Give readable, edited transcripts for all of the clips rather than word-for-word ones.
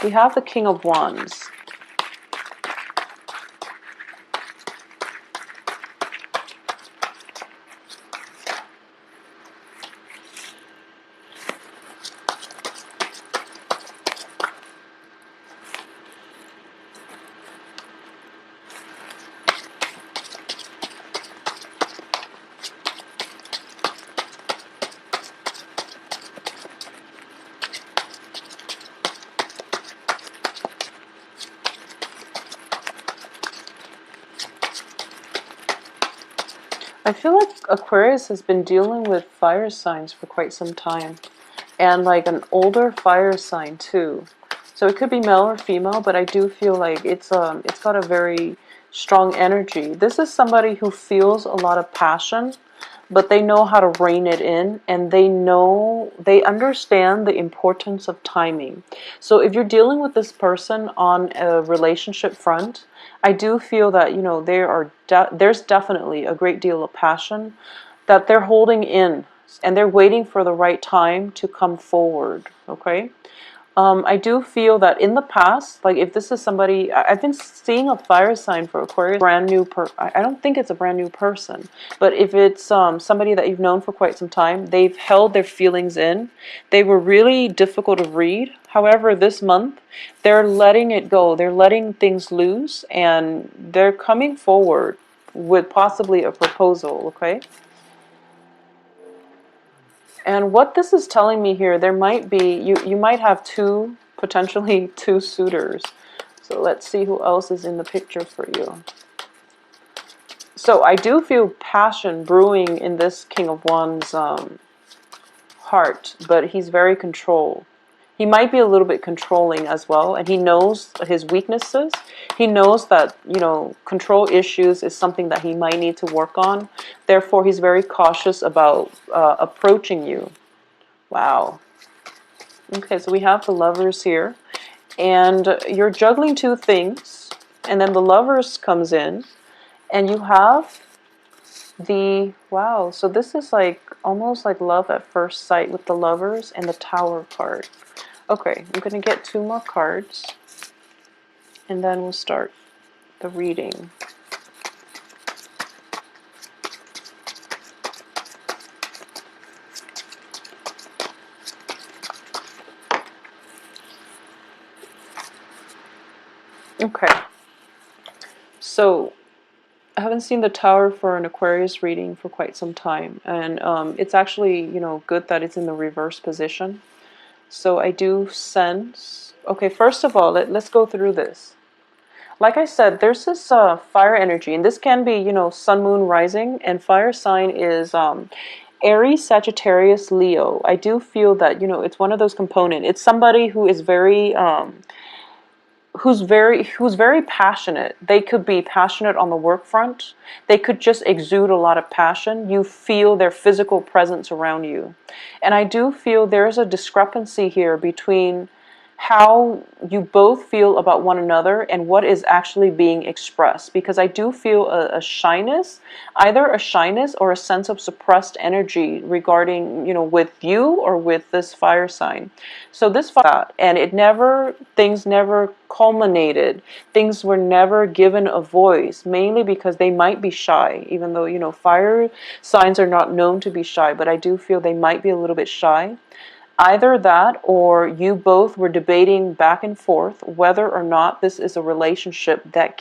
We have the King of Wands. I feel like Aquarius has been dealing with fire signs for quite some time. And like an older fire sign too. So it could be male or female, but I do feel like it's got a very strong energy. This is somebody who feels a lot of passion, but they know how to rein it in, and they understand the importance of timing. So if you're dealing with this person on a relationship front, I do feel that, you know, there's definitely a great deal of passion that they're holding in, and they're waiting for the right time to come forward. Okay. I do feel that in the past, like if this is somebody, I've been seeing a fire sign for Aquarius, brand new I don't think it's a brand new person, but if it's somebody that you've known for quite some time, they've held their feelings in. They were really difficult to read. However, this month, they're letting it go. They're letting things loose, and they're coming forward with possibly a proposal, okay? And what this is telling me here, there might be, you might have potentially two suitors. So let's see who else is in the picture for you. So I do feel passion brewing in this King of Wands heart, but he's very controlled. He might be a little bit controlling as well, and he knows his weaknesses. He knows that, you know, control issues is something that he might need to work on. Therefore, he's very cautious about approaching you. Wow. Okay, so we have the Lovers here, and you're juggling two things, and then the Lovers comes in, and you have wow, so this is like almost like love at first sight with the Lovers and the Tower card. Okay, I'm going to get two more cards, and then we'll start the reading. Okay, so I haven't seen the Tower for an Aquarius reading for quite some time, and it's actually, you know, good that it's in the reverse position. So I do sense, okay, first of all, let's go through this. Like I said, there's this fire energy, and this can be, you know, sun, moon, rising, and fire sign is Aries, Sagittarius, Leo. I do feel that, you know, it's one of those components. It's somebody who is very who's very passionate. They could be passionate on the work front. They could just exude a lot of passion. You feel their physical presence around you. And I do feel there's a discrepancy here between how you both feel about one another and what is actually being expressed, because I do feel a shyness, either a shyness or a sense of suppressed energy regarding, you know, with you or with this fire sign. So this fire, and things never culminated, things were never given a voice, mainly because they might be shy, even though, you know, fire signs are not known to be shy, but I do feel they might be a little bit shy. Either that, or you both were debating back and forth whether or not this is a relationship that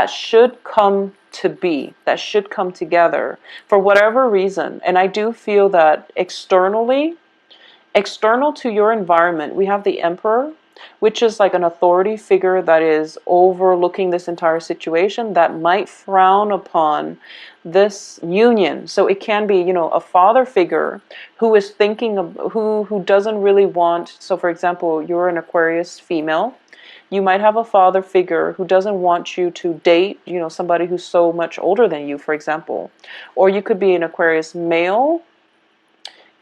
should come to be, that should come together for whatever reason. And I do feel that external to your environment, we have the Emperor, which is like an authority figure that is overlooking this entire situation, that might frown upon this union. So it can be, you know, a father figure who is thinking of who doesn't really want. So for example, you're an Aquarius female, you might have a father figure who doesn't want you to date, you know, somebody who's so much older than you, for example. Or you could be an Aquarius male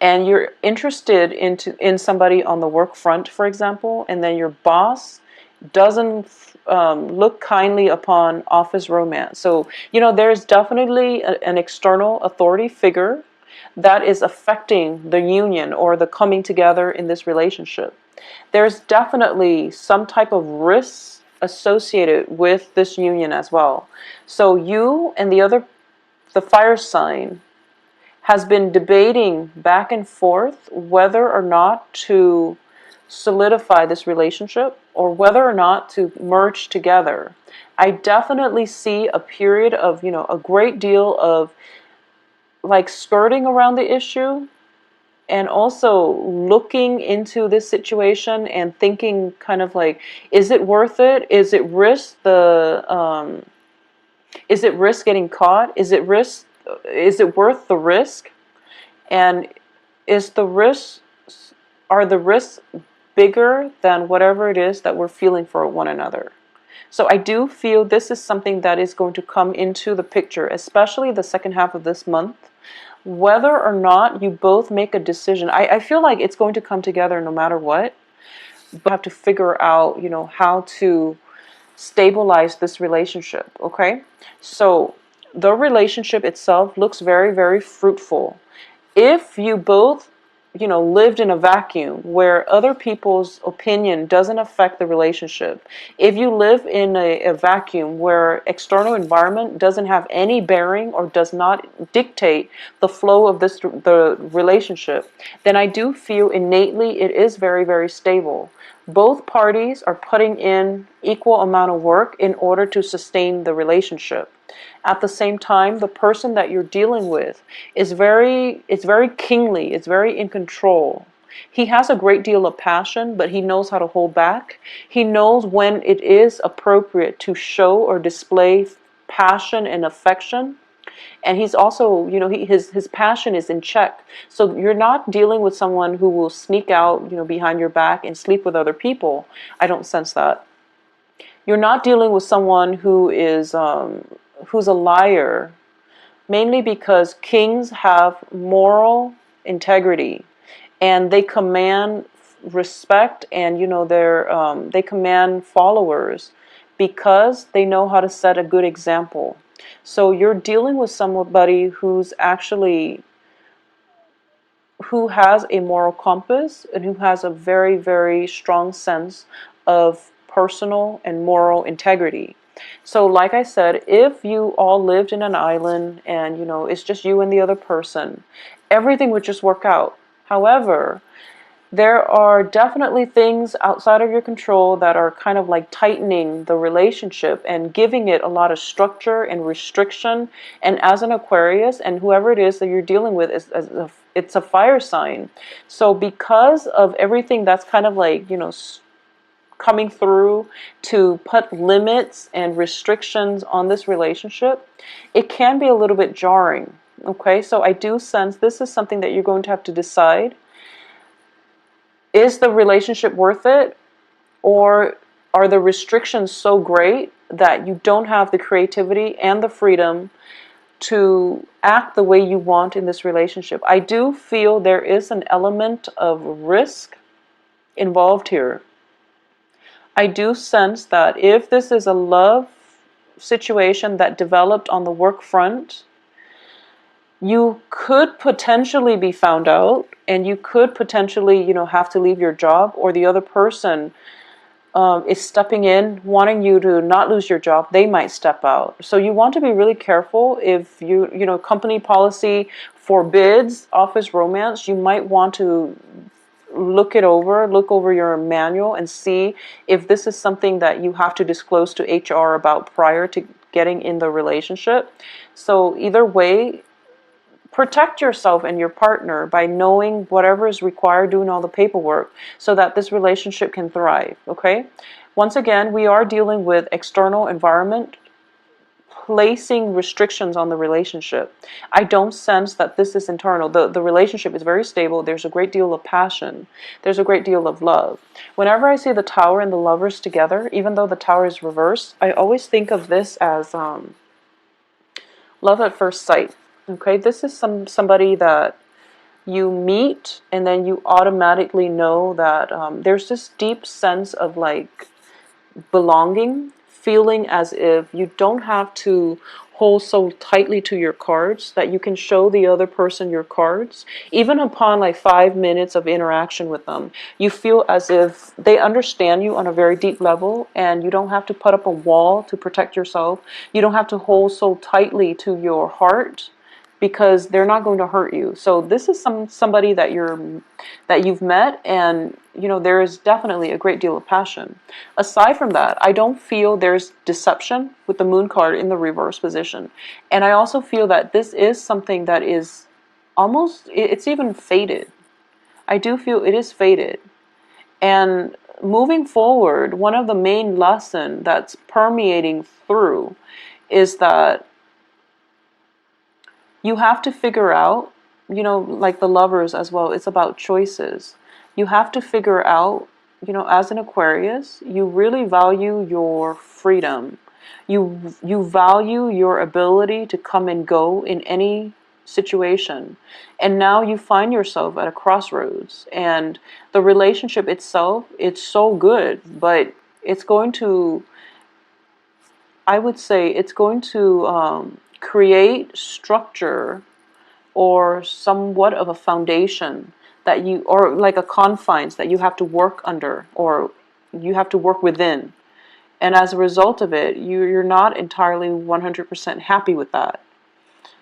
and you're interested in somebody on the work front, for example, and then your boss doesn't look kindly upon office romance. So, you know, there's definitely an external authority figure that is affecting the union or the coming together in this relationship. there's definitely some type of risk associated with this union as well. So you and the fire sign has been debating back and forth whether or not to solidify this relationship or whether or not to merge together. I definitely see a period of, a great deal of like skirting around the issue and also looking into this situation and thinking kind of like, is it worth it? Is it risk getting caught? Is it worth the risk? And is the risk are the risks bigger than whatever it is that we're feeling for one another? So I do feel this is something that is going to come into the picture, especially the second half of this month. Whether or not you both make a decision, I feel like it's going to come together no matter what. But you have to figure out, how to stabilize this relationship, okay? So the relationship itself looks very, very fruitful. If you both, lived in a vacuum where other people's opinion doesn't affect the relationship, if you live in a vacuum where external environment doesn't have any bearing or does not dictate the flow of the relationship, then I do feel innately it is very, very stable. Both parties are putting in equal amount of work in order to sustain the relationship. At the same time, the person that you're dealing with it's very kingly, it's very in control. He has a great deal of passion, but he knows how to hold back. He knows when it is appropriate to show or display passion and affection. And he's also, his passion is in check. So you're not dealing with someone who will sneak out, behind your back and sleep with other people. I don't sense that. You're not dealing with someone who's a liar, mainly because kings have moral integrity and they command respect, and they command followers because they know how to set a good example. So you're dealing with somebody who has a moral compass and who has a very, very strong sense of personal and moral integrity. So like I said, if you all lived in an island and it's just you and the other person, everything would just work out. However, there are definitely things outside of your control that are kind of like tightening the relationship and giving it a lot of structure and restriction. And as an Aquarius, and whoever it is that you're dealing with, it's a fire sign. So because of everything that's kind of like, coming through to put limits and restrictions on this relationship, it can be a little bit jarring. Okay, so I do sense this is something that you're going to have to decide. Is the relationship worth it? Or are the restrictions so great that you don't have the creativity and the freedom to act the way you want in this relationship? I do feel there is an element of risk involved here. I do sense that if this is a love situation that developed on the work front, you could potentially be found out, and you could potentially, have to leave your job, or the other person is stepping in, wanting you to not lose your job. They might step out. So you want to be really careful. If company policy forbids office romance, you might want to look over your manual and see if this is something that you have to disclose to HR about prior to getting in the relationship. So either way, protect yourself and your partner by knowing whatever is required, doing all the paperwork, so that this relationship can thrive, okay? Once again, we are dealing with external environment placing restrictions on the relationship. I don't sense that this is internal. The relationship is very stable. There's a great deal of passion. There's a great deal of love. Whenever I see the Tower and the Lovers together, even though the Tower is reversed, I always think of this as love at first sight. Okay, this is somebody that you meet and then you automatically know that there's this deep sense of like belonging, feeling as if you don't have to hold so tightly to your cards that you can show the other person your cards. Even upon like 5 minutes of interaction with them, you feel as if they understand you on a very deep level, and you don't have to put up a wall to protect yourself. You don't have to hold so tightly to your heart, because they're not going to hurt you. So this is somebody that you've met, and there is definitely a great deal of passion. Aside from that, I don't feel there's deception with the moon card in the reverse position. And I also feel that this is something that is almost, it's even fated. I do feel it is fated. And moving forward, one of the main lessons that's permeating through is that you have to figure out, like the lovers as well, it's about choices. You have to figure out, as an Aquarius, you really value your freedom. You value your ability to come and go in any situation. And now you find yourself at a crossroads, and the relationship itself, it's so good, but it's going to, I would say, it's going to create structure or somewhat of a foundation that you, or like a confines that you have to work under, or you have to work within. And as a result of it, you're not entirely 100% happy with that.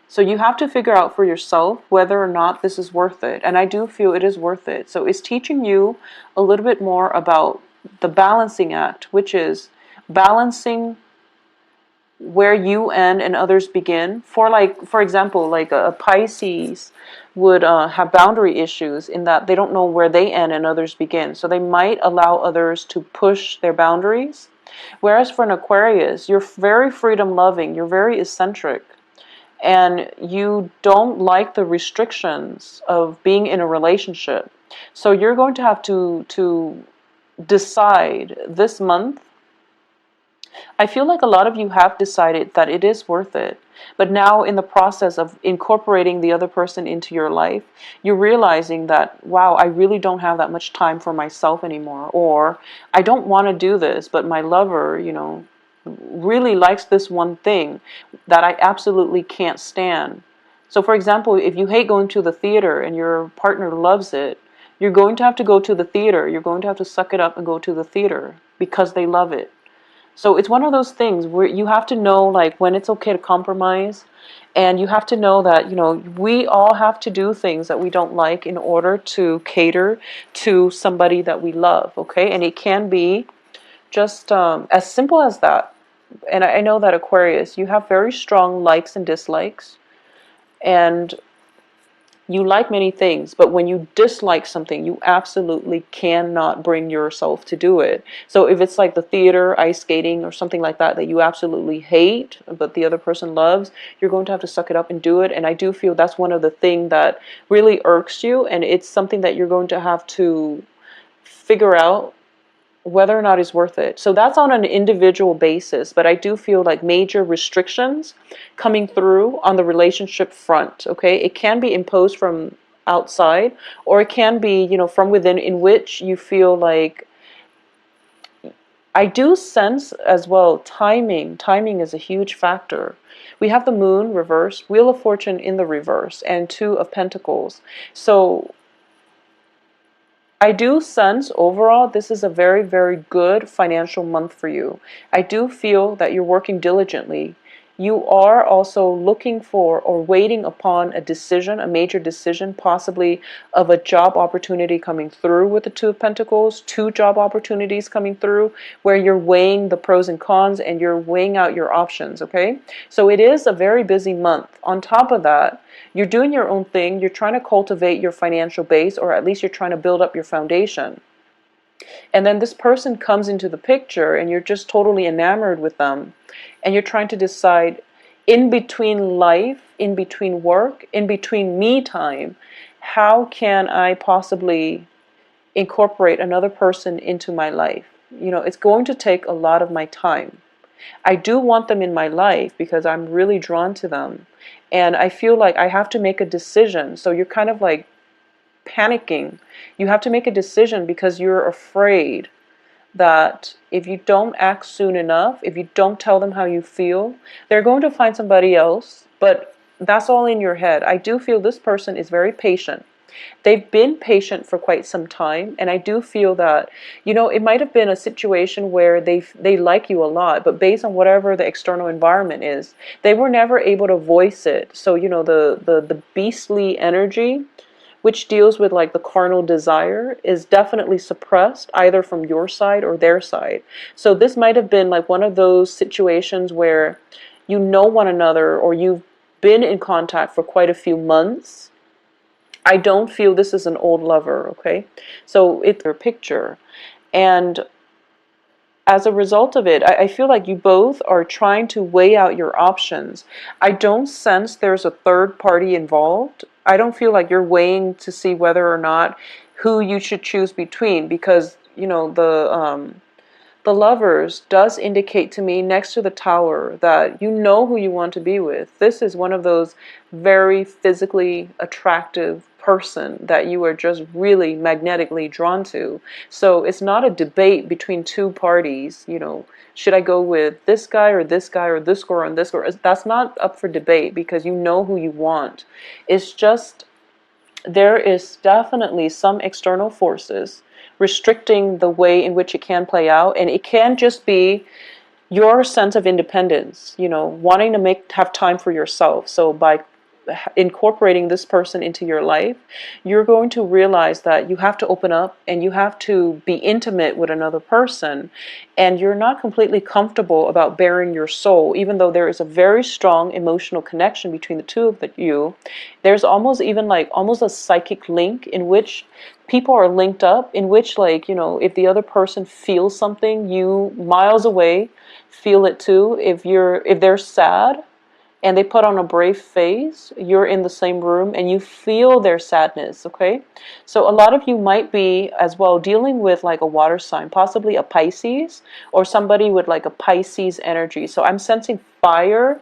So you have to figure out for yourself whether or not this is worth it. And I do feel it is worth it. So it's teaching you a little bit more about the balancing act, which is balancing where you end and others begin. For example, like a Pisces would have boundary issues in that they don't know where they end and others begin. So they might allow others to push their boundaries. Whereas for an Aquarius, you're very freedom loving, you're very eccentric, and you don't like the restrictions of being in a relationship. So you're going to have to decide this month. I feel like a lot of you have decided that it is worth it. But now in the process of incorporating the other person into your life, you're realizing that, wow, I really don't have that much time for myself anymore. Or I don't want to do this, but my lover, really likes this one thing that I absolutely can't stand. So for example, if you hate going to the theater and your partner loves it, you're going to have to go to the theater. You're going to have to suck it up and go to the theater because they love it. So it's one of those things where you have to know like when it's okay to compromise, and you have to know that, we all have to do things that we don't like in order to cater to somebody that we love, okay? And it can be just as simple as that. And I know that Aquarius, you have very strong likes and dislikes, and you like many things, but when you dislike something, you absolutely cannot bring yourself to do it. So if it's like the theater, ice skating, or something like that you absolutely hate, but the other person loves, you're going to have to suck it up and do it. And I do feel that's one of the things that really irks you, and it's something that you're going to have to figure out whether or not it's worth it. So that's on an individual basis, but I do feel like major restrictions coming through on the relationship front, okay? It can be imposed from outside, or it can be, from within, in which you feel like, I do sense as well, timing is a huge factor. We have the moon reverse, Wheel of Fortune in the reverse, and Two of Pentacles. So I do sense overall this is a very, very good financial month for you. I do feel that you're working diligently. You are also looking for or waiting upon a decision, a major decision, possibly of a job opportunity coming through with the Two of Pentacles, two job opportunities coming through where you're weighing the pros and cons and you're weighing out your options, okay? So it is a very busy month. On top of that, you're doing your own thing. You're trying to cultivate your financial base, or at least you're trying to build up your foundation. And then this person comes into the picture and you're just totally enamored with them. And you're trying to decide, in between life, in between work, in between me time, how can I possibly incorporate another person into my life? It's going to take a lot of my time. I do want them in my life because I'm really drawn to them. And I feel like I have to make a decision. So you're kind of like panicking. You have to make a decision because you're afraid that if you don't act soon enough, if you don't tell them how you feel, they're going to find somebody else. But that's all in your head. I do feel this person is very patient. They've been patient for quite some time, and I do feel that, it might have been a situation where they like you a lot, but based on whatever the external environment is, they were never able to voice it. So, the beastly energy, which deals with like the carnal desire, is definitely suppressed either from your side or their side. So this might have been like one of those situations where you know one another, or you've been in contact for quite a few months. I don't feel this is an old lover, okay? So it's your picture. And as a result of it, I feel like you both are trying to weigh out your options. I don't sense there's a third party involved. I don't feel like you're weighing to see whether or not who you should choose between, because, the lovers does indicate to me next to the tower that you know who you want to be with. This is one of those very physically attractive person that you are just really magnetically drawn to. So it's not a debate between two parties, should I go with this guy or this guy or this girl and this girl? That's not up for debate, because you know who you want. It's just there is definitely some external forces restricting the way in which it can play out, and it can just be your sense of independence, wanting to have time for yourself. So by incorporating this person into your life, you're going to realize that you have to open up and you have to be intimate with another person, and you're not completely comfortable about bearing your soul, even though there is a very strong emotional connection between the two of you. There's almost even like almost a psychic link in which people are linked up, in which, like, if the other person feels something, you miles away feel it too. If they're sad and they put on a brave face, you're in the same room and you feel their sadness, okay? So a lot of you might be as well dealing with like a water sign, possibly a Pisces, or somebody with like a Pisces energy. So I'm sensing fire,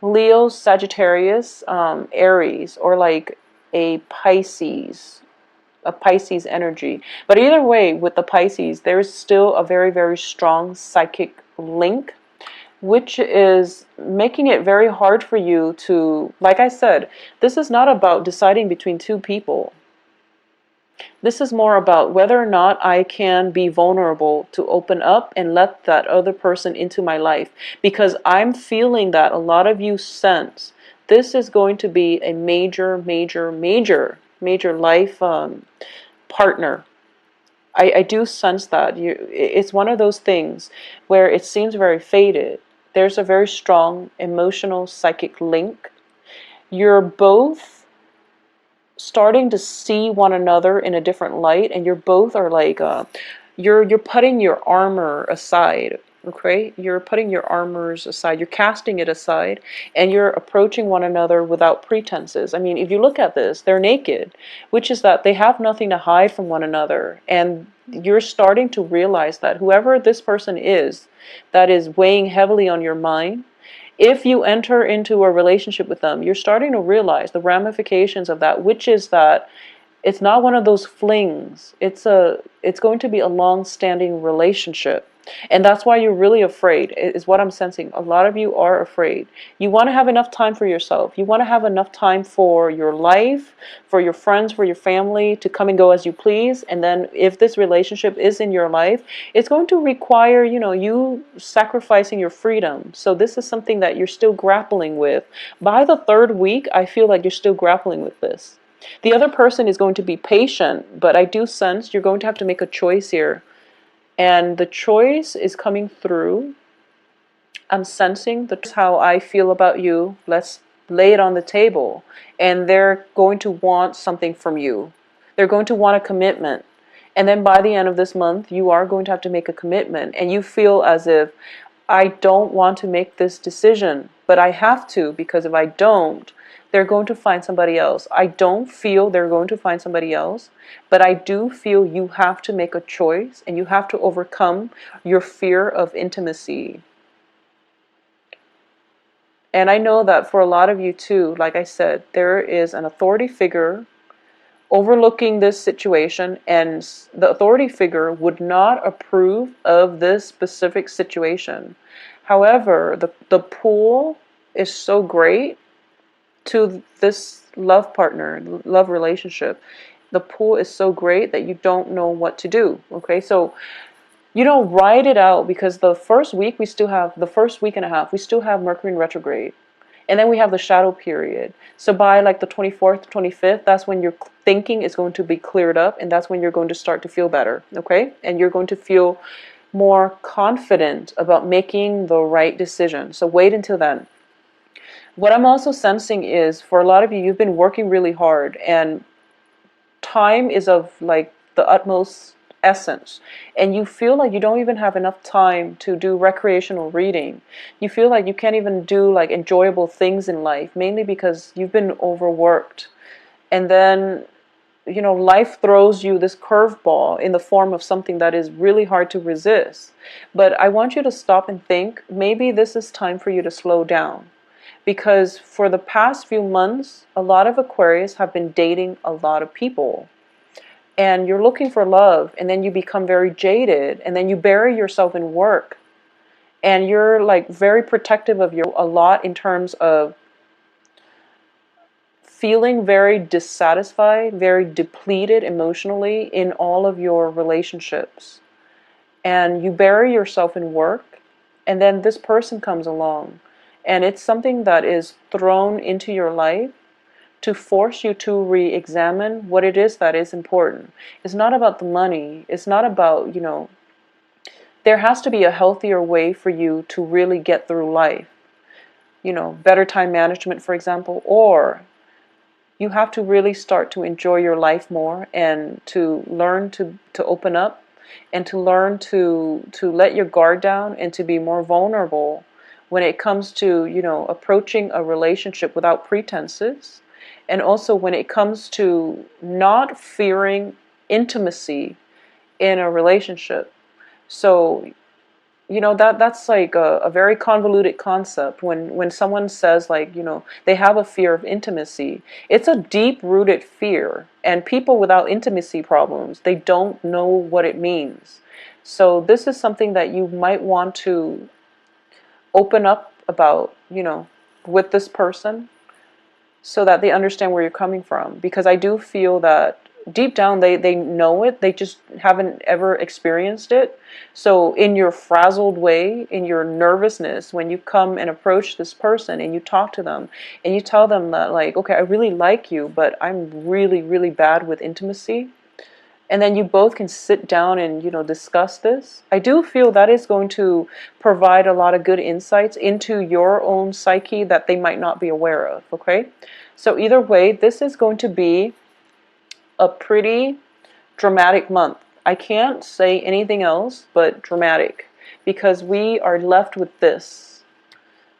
Leo, Sagittarius, Aries, or like a Pisces energy. But either way, with the Pisces, there is still a very, very strong psychic link, which is making it very hard for you to, like I said, this is not about deciding between two people. This is more about whether or not I can be vulnerable to open up and let that other person into my life. Because I'm feeling that a lot of you sense this is going to be a major, major, major, major life partner. I do sense that. It's one of those things where it seems very faded. There's a very strong emotional psychic link. You're both starting to see one another in a different light, and you're both are like you're putting your armor aside. Okay, you're putting your armors aside, you're casting it aside, and you're approaching one another without pretenses. I mean, if you look at this, they're naked, which is that they have nothing to hide from one another. And you're starting to realize that whoever this person is that is weighing heavily on your mind, if you enter into a relationship with them, you're starting to realize the ramifications of that, which is that it's not one of those flings. It's going to be a long-standing relationship. And that's why you're really afraid, is what I'm sensing. A lot of you are afraid. You want to have enough time for yourself. You want to have enough time for your life, for your friends, for your family, to come and go as you please. And then if this relationship is in your life, it's going to require, you sacrificing your freedom. So this is something that you're still grappling with. By the third week, I feel like you're still grappling with this. The other person is going to be patient, but I do sense you're going to have to make a choice here. And the choice is coming through. I'm sensing that's how I feel about you. Let's lay it on the table. And they're going to want something from you. They're going to want a commitment. And then by the end of this month, you are going to have to make a commitment. And you feel as if, I don't want to make this decision, but I have to, because if I don't, they're going to find somebody else. I don't feel they're going to find somebody else, but I do feel you have to make a choice and you have to overcome your fear of intimacy. And I know that for a lot of you too, like I said, there is an authority figure overlooking this situation, and the authority figure would not approve of this specific situation. However, the pull is so great to this love partner, love relationship. The pull is so great that you don't know what to do. Okay, so you don't write it out, because the first week we still have, the first week and a half, we still have Mercury in retrograde. And then we have the shadow period. So by like the 24th, 25th, that's when your thinking is going to be cleared up, and that's when you're going to start to feel better, okay? And you're going to feel more confident about making the right decision. So wait until then. What I'm also sensing is, for a lot of you, you've been working really hard, and time is of like the utmost essence, and you feel like you don't even have enough time to do recreational reading. You feel like you can't even do like enjoyable things in life, mainly because you've been overworked. And then, you know, life throws you this curveball in the form of something that is really hard to resist. But I want you to stop and think, maybe this is time for you to slow down. Because for the past few months, a lot of Aquarius have been dating a lot of people. And you're looking for love, and then you become very jaded, and then you bury yourself in work. And you're like very protective of your a lot in terms of feeling very dissatisfied, very depleted emotionally in all of your relationships. And you bury yourself in work, and then this person comes along. And it's something that is thrown into your life to force you to re-examine what it is that is important. It's not about the money. It's not about, you know, there has to be a healthier way for you to really get through life. You know, better time management, for example, or you have to really start to enjoy your life more, and to learn to open up, and to learn to let your guard down, and to be more vulnerable when it comes to, you know, approaching a relationship without pretenses. And also when it comes to not fearing intimacy in a relationship. So, you know, that's like a very convoluted concept. When someone says, like, you know, they have a fear of intimacy, it's a deep rooted fear. And people without intimacy problems, they don't know what it means. So this is something that you might want to open up about, you know, with this person, so that they understand where you're coming from. Because I do feel that deep down they know it, they just haven't ever experienced it. So in your frazzled way, in your nervousness, when you come and approach this person and you talk to them and you tell them that, like, okay, I really like you, but I'm really, really bad with intimacy. And then you both can sit down and, you know, discuss this. I do feel that is going to provide a lot of good insights into your own psyche that they might not be aware of, okay? So either way, this is going to be a pretty dramatic month. I can't say anything else but dramatic, because we are left with this,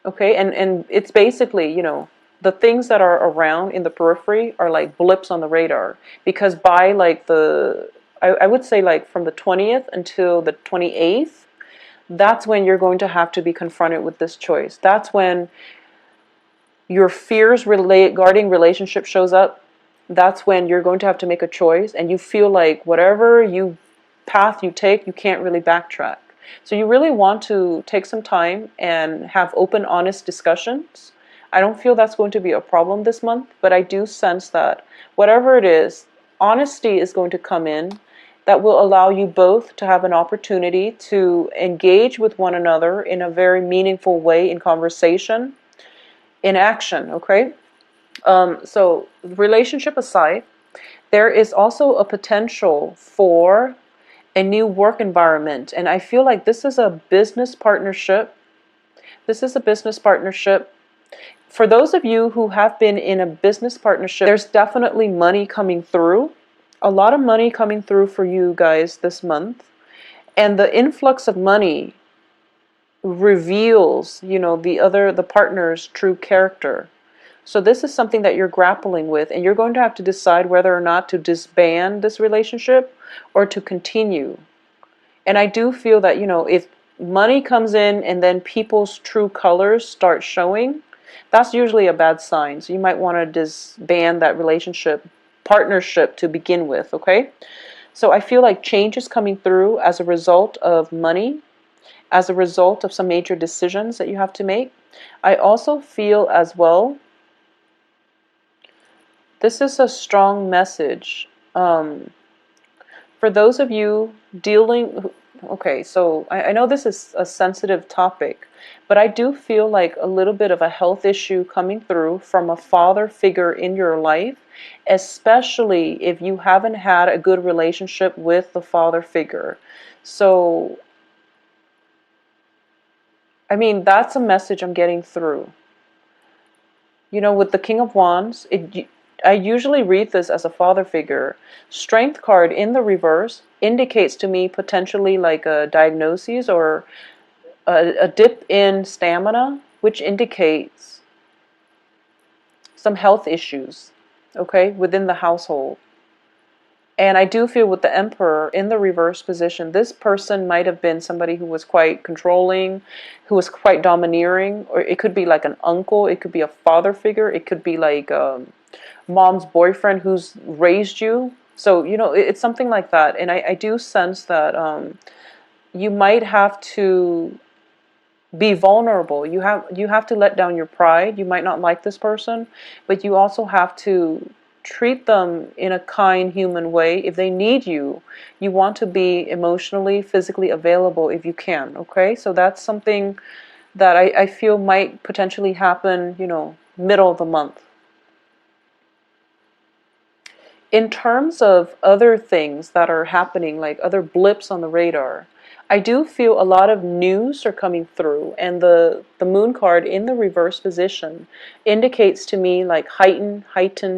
okay? And it's basically, you know, the things that are around in the periphery are like blips on the radar. Because by like I would say like from the 20th until the 28th, that's when you're going to have to be confronted with this choice. That's when your fears regarding relationship shows up. That's when you're going to have to make a choice, and you feel like whatever path you take, you can't really backtrack. So you really want to take some time and have open, honest discussions. I don't feel that's going to be a problem this month, but I do sense that whatever it is, honesty is going to come in, that will allow you both to have an opportunity to engage with one another in a very meaningful way, in conversation, in action, okay? So relationship aside, there is also a potential for a new work environment. And I feel like this is a business partnership. This is a business partnership. For those of you who have been in a business partnership, there's definitely money coming through. A lot of money coming through for you guys this month. And the influx of money reveals, you know, the partner's true character. So this is something that you're grappling with, and you're going to have to decide whether or not to disband this relationship or to continue. And I do feel that, you know, if money comes in and then people's true colors start showing, that's usually a bad sign. So you might want to disband that relationship partnership to begin with, okay? So I feel like change is coming through as a result of money, as a result of some major decisions that you have to make. I also feel as well, this is a strong message. For those of you dealing, okay, so I know this is a sensitive topic, but I do feel like a little bit of a health issue coming through from a father figure in your life, especially if you haven't had a good relationship with the father figure. So, I mean, that's a message I'm getting through. You know, with the King of Wands, I usually read this as a father figure. Strength card in the reverse indicates to me potentially like a diagnosis or a dip in stamina, which indicates some health issues, okay, within the household. And I do feel with the Emperor in the reverse position, this person might have been somebody who was quite controlling, who was quite domineering, or it could be like an uncle, it could be a father figure, it could be like mom's boyfriend who's raised you. So, you know, it's something like that. And I do sense that you might have to be vulnerable. You have to let down your pride. You might not like this person, but you also have to treat them in a kind, human way. If they need you, you want to be emotionally, physically available if you can. Okay, so that's something that I feel might potentially happen, you know, middle of the month. In terms of other things that are happening, like other blips on the radar, I do feel a lot of news are coming through, and the moon card in the reverse position indicates to me like heightened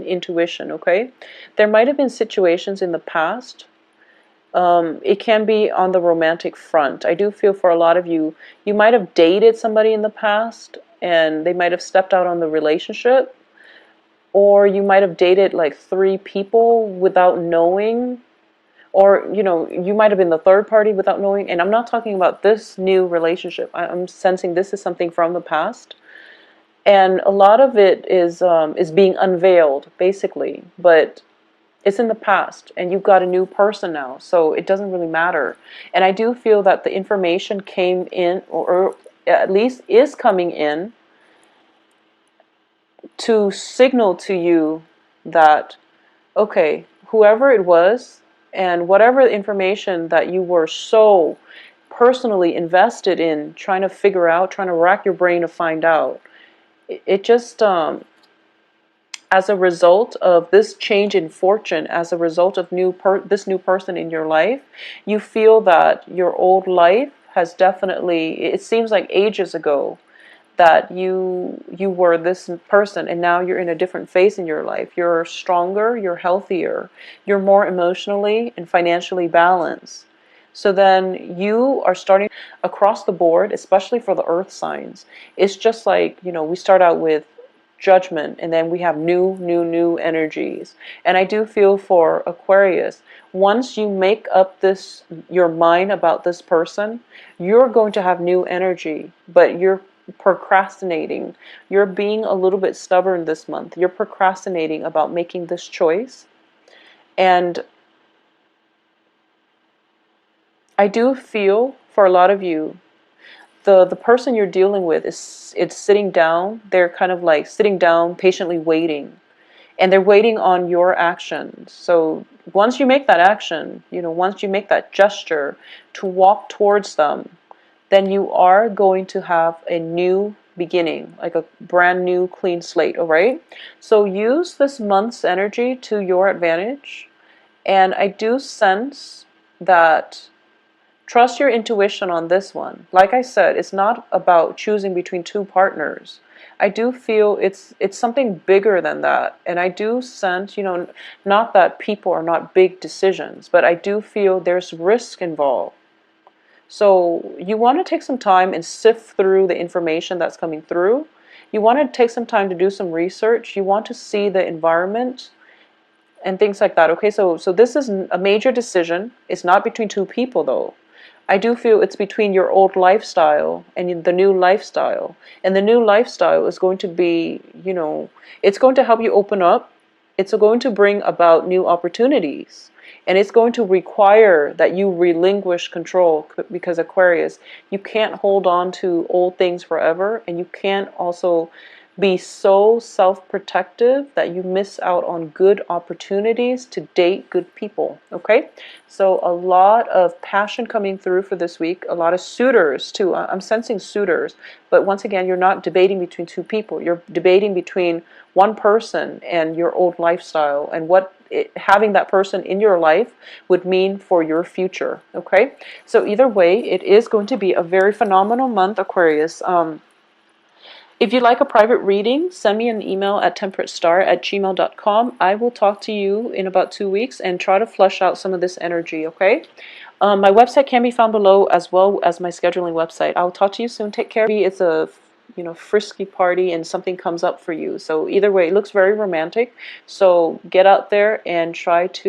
intuition, okay? There might have been situations in the past. It can be on the romantic front. I do feel for a lot of you, you might have dated somebody in the past and they might have stepped out on the relationship, or you might have dated like 3 people without knowing, or you know, you might have been the third party without knowing. And I'm not talking about this new relationship. I'm sensing this is something from the past, and a lot of it is being unveiled basically, but it's in the past and you've got a new person now, so it doesn't really matter. And I do feel that the information came in, or at least is coming in, to signal to you that, okay, whoever it was and whatever information that you were so personally invested in trying to figure out, trying to rack your brain to find out, it just, as a result of this change in fortune, as a result of this new person in your life, you feel that your old life has definitely, it seems like ages ago, that you were this person and now you're in a different phase in your life. You're stronger, you're healthier, you're more emotionally and financially balanced. So then you are starting across the board, especially for the earth signs. It's just like, you know, we start out with judgment and then we have new energies. And I do feel for Aquarius, once you make up this, your mind about this person, you're going to have new energy, but you're procrastinating. You're being a little bit stubborn this month. You're procrastinating about making this choice. And I do feel for a lot of you, the person you're dealing with it's sitting down. They're kind of like sitting down, patiently waiting. And they're waiting on your actions. So once you make that action, you know, once you make that gesture to walk towards them, then you are going to have a new beginning, like a brand new clean slate, all right? So use this month's energy to your advantage. And I do sense that, trust your intuition on this one. Like I said, it's not about choosing between 2 partners. I do feel it's something bigger than that. And I do sense, you know, not that people are not big decisions, but I do feel there's risk involved. So you want to take some time and sift through the information that's coming through. You want to take some time to do some research. You want to see the environment and things like that. Okay, so this is a major decision. It's not between 2 people though. I do feel it's between your old lifestyle and the new lifestyle. And the new lifestyle is going to be, you know, it's going to help you open up. It's going to bring about new opportunities. And it's going to require that you relinquish control, because Aquarius, you can't hold on to old things forever, and you can't also be so self-protective that you miss out on good opportunities to date good people. Okay, so a lot of passion coming through for this week, a lot of suitors too. I'm sensing suitors, but once again, you're not debating between two people, you're debating between one person and your old lifestyle, and what having that person in your life would mean for your future. Okay, so either way, it is going to be a very phenomenal month, Aquarius. If you'd like a private reading, send me an email at temperatestar@gmail.com. I will talk to you in about 2 weeks and try to flush out some of this energy, okay? My website can be found below, as well as my scheduling website. I'll talk to you soon. Take care. It's a frisky party and something comes up for you. So either way, it looks very romantic. So get out there and try to